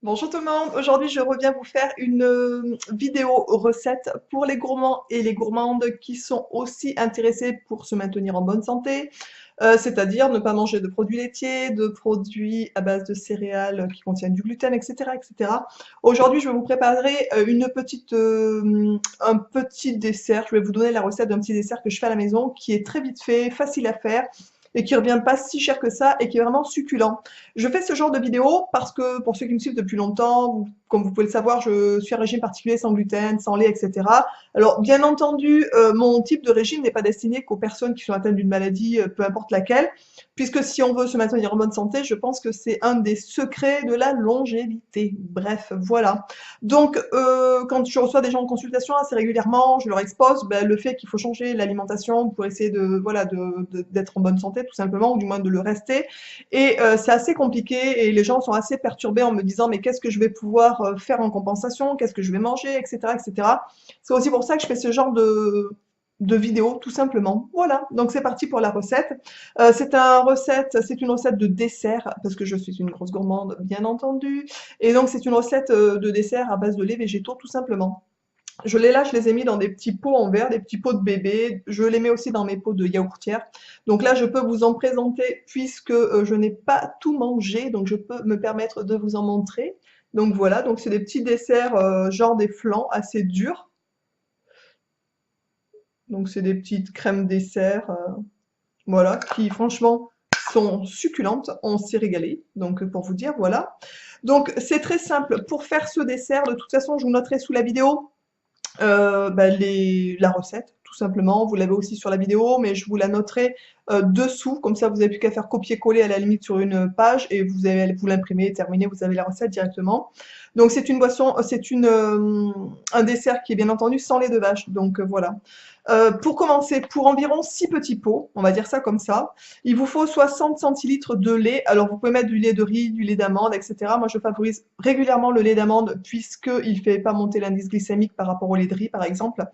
Bonjour tout le monde, aujourd'hui je reviens vous faire une vidéo recette pour les gourmands et les gourmandes qui sont aussi intéressés pour se maintenir en bonne santé, c'est-à-dire ne pas manger de produits laitiers, de produits à base de céréales qui contiennent du gluten, etc. etc. Aujourd'hui je vais vous préparer un petit dessert, je vais vous donner la recette d'un petit dessert que je fais à la maison qui est très vite fait, facile à faire et qui revient pas si cher que ça et qui est vraiment succulent. Je fais ce genre de vidéo parce que pour ceux qui me suivent depuis longtemps, comme vous pouvez le savoir, je suis un régime particulier sans gluten, sans lait, etc. Alors bien entendu, mon type de régime n'est pas destiné qu'aux personnes qui sont atteintes d'une maladie, peu importe laquelle, puisque si on veut se maintenir en bonne santé, je pense que c'est un des secrets de la longévité. Bref, voilà. Donc quand je reçois des gens en consultation assez régulièrement, je leur expose le fait qu'il faut changer l'alimentation pour essayer d'être en bonne santé tout simplement, ou du moins de le rester. Et c'est assez compliqué et les gens sont assez perturbés en me disant mais qu'est-ce que je vais pouvoir faire en compensation, qu'est-ce que je vais manger, etc., etc. C'est aussi pour ça que je fais ce genre de vidéo, tout simplement. Voilà, donc c'est parti pour la recette. C'est une recette de dessert, parce que je suis une grosse gourmande, bien entendu. Et donc c'est une recette de dessert à base de lait végétaux, tout simplement. Je les ai mis dans des petits pots en verre, des petits pots de bébé. Je les mets aussi dans mes pots de yaourtière. Donc là, je peux vous en présenter puisque je n'ai pas tout mangé, donc je peux me permettre de vous en montrer. Donc voilà, donc c'est des petits desserts genre des flans assez durs. Donc c'est des petites crèmes dessert, voilà, qui franchement sont succulentes. On s'est régalé. Donc pour vous dire, voilà. Donc c'est très simple. Pour faire ce dessert, de toute façon, je vous noterai sous la vidéo la recette, tout simplement. Vous l'avez aussi sur la vidéo, mais je vous la noterai dessous. Comme ça, vous n'avez plus qu'à faire copier-coller à la limite sur une page et vous l'imprimez, terminé, vous avez la recette directement. Donc c'est une boisson, un dessert qui est bien entendu sans lait de vache. Donc voilà. Pour commencer, pour environ 6 petits pots, on va dire ça comme ça, il vous faut 60 centilitres de lait. Alors vous pouvez mettre du lait de riz, du lait d'amande, etc. Moi je favorise régulièrement le lait d'amande puisqu'il ne fait pas monter l'indice glycémique par rapport au lait de riz par exemple.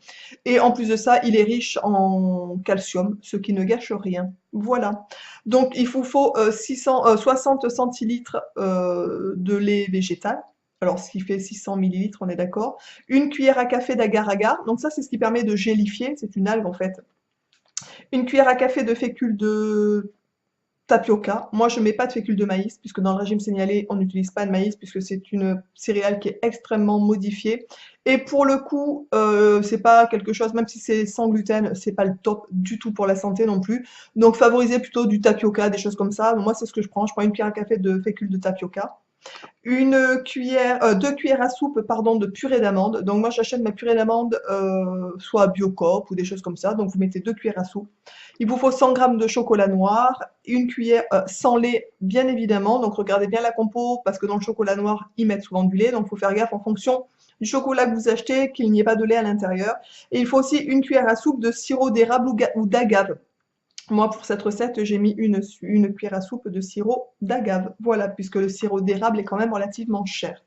Et en plus de ça, il est riche en calcium, ce qui ne gâche rien. Voilà. Donc il vous faut 60 centilitres de lait végétal. Alors, ce qui fait 600 millilitres, on est d'accord. Une cuillère à café d'agar-agar. Donc ça, c'est ce qui permet de gélifier. C'est une algue, en fait. Une cuillère à café de fécule de tapioca. Moi, je ne mets pas de fécule de maïs, puisque dans le régime signalé, on n'utilise pas de maïs, puisque c'est une céréale qui est extrêmement modifiée. Et pour le coup, c'est pas quelque chose, même si c'est sans gluten, c'est pas le top du tout pour la santé non plus. Donc, favorisez plutôt du tapioca, des choses comme ça. Moi, c'est ce que je prends. Je prends une cuillère à café de fécule de tapioca. Deux cuillères à soupe, pardon, de purée d'amande. Donc moi j'achète ma purée d'amande soit à Biocoop ou des choses comme ça. Donc vous mettez 2 cuillères à soupe. Il vous faut 100 grammes de chocolat noir, une cuillère sans lait bien évidemment. Donc regardez bien la compo parce que dans le chocolat noir ils mettent souvent du lait. Donc il faut faire gaffe en fonction du chocolat que vous achetez qu'il n'y ait pas de lait à l'intérieur. Et il faut aussi une cuillère à soupe de sirop d'érable ou d'agave. Moi, pour cette recette, j'ai mis une cuillère à soupe de sirop d'agave. Voilà, puisque le sirop d'érable est quand même relativement cher.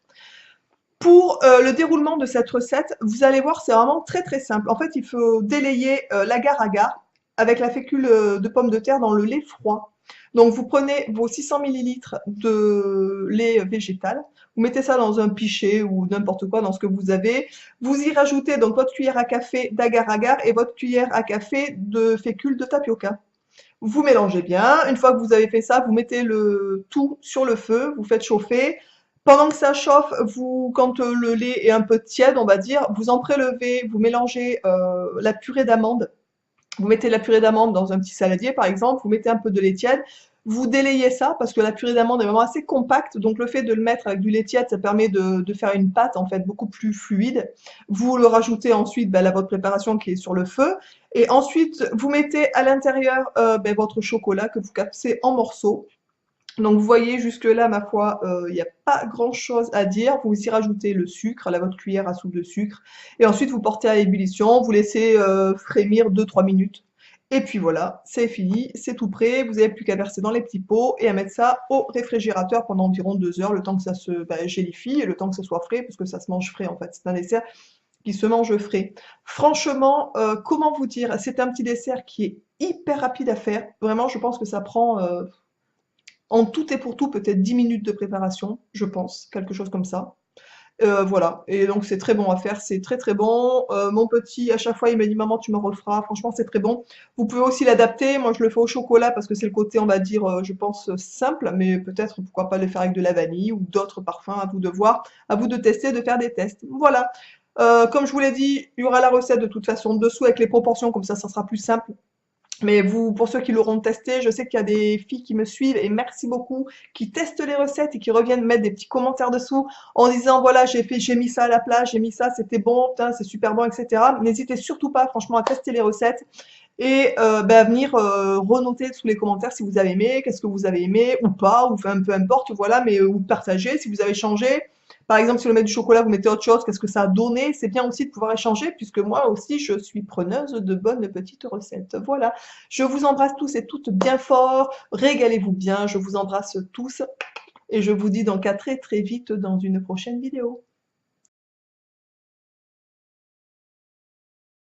Pour le déroulement de cette recette, vous allez voir, c'est vraiment très très simple. En fait, il faut délayer l'agar-agar avec la fécule de pomme de terre dans le lait froid. Donc, vous prenez vos 600 millilitres de lait végétal, vous mettez ça dans un pichet ou n'importe quoi, dans ce que vous avez. Vous y rajoutez donc votre cuillère à café d'agar-agar et votre cuillère à café de fécule de tapioca. Vous mélangez bien. Une fois que vous avez fait ça, vous mettez le tout sur le feu, vous faites chauffer. Pendant que ça chauffe, quand le lait est un peu tiède, on va dire, vous en prélevez, vous mélangez la purée d'amande. Vous mettez la purée d'amande dans un petit saladier, par exemple, vous mettez un peu de lait tiède, vous délayez ça parce que la purée d'amande est vraiment assez compacte, donc le fait de le mettre avec du lait tiède, ça permet de faire une pâte en fait beaucoup plus fluide. Vous le rajoutez ensuite à votre préparation qui est sur le feu, et ensuite vous mettez à l'intérieur votre chocolat que vous capsez en morceaux. Donc vous voyez jusque-là, ma foi, il n'y a pas grand-chose à dire. Vous y rajoutez le sucre, votre cuillère à soupe de sucre, et ensuite vous portez à ébullition, vous laissez frémir 2-3 minutes. Et puis voilà, c'est fini, c'est tout prêt. Vous n'avez plus qu'à verser dans les petits pots et à mettre ça au réfrigérateur pendant environ 2 heures, le temps que ça se gélifie et le temps que ça soit frais, parce que ça se mange frais en fait. C'est un dessert qui se mange frais. Franchement, comment vous dire, c'est un petit dessert qui est hyper rapide à faire. Vraiment, je pense que ça prend En tout et pour tout, peut-être 10 minutes de préparation, je pense, quelque chose comme ça. Voilà, et donc c'est très bon à faire, c'est très très bon. Mon petit, à chaque fois, il me dit: «Maman, tu me referas». Franchement, c'est très bon. Vous pouvez aussi l'adapter. Moi, je le fais au chocolat parce que c'est le côté, on va dire, je pense, simple, mais peut-être, pourquoi pas le faire avec de la vanille ou d'autres parfums, à vous de voir, à vous de tester, de faire des tests. Voilà. Comme je vous l'ai dit, il y aura la recette de toute façon dessous avec les proportions, comme ça sera plus simple. Mais vous, pour ceux qui l'auront testé, je sais qu'il y a des filles qui me suivent et merci beaucoup, qui testent les recettes et qui reviennent mettre des petits commentaires dessous en disant voilà, j'ai mis ça à la place, j'ai mis ça, c'était bon, putain, c'est super bon, etc. N'hésitez surtout pas, franchement, à tester les recettes et à venir renoter sous les commentaires si vous avez aimé, qu'est-ce que vous avez aimé ou pas, ou enfin, peu importe, voilà, mais ou partager si vous avez changé. Par exemple, si vous mettez du chocolat, vous mettez autre chose, qu'est-ce que ça a donné? C'est bien aussi de pouvoir échanger, puisque moi aussi, je suis preneuse de bonnes petites recettes. Voilà. Je vous embrasse tous et toutes bien fort. Régalez-vous bien. Je vous embrasse tous. Et je vous dis donc à très très vite dans une prochaine vidéo.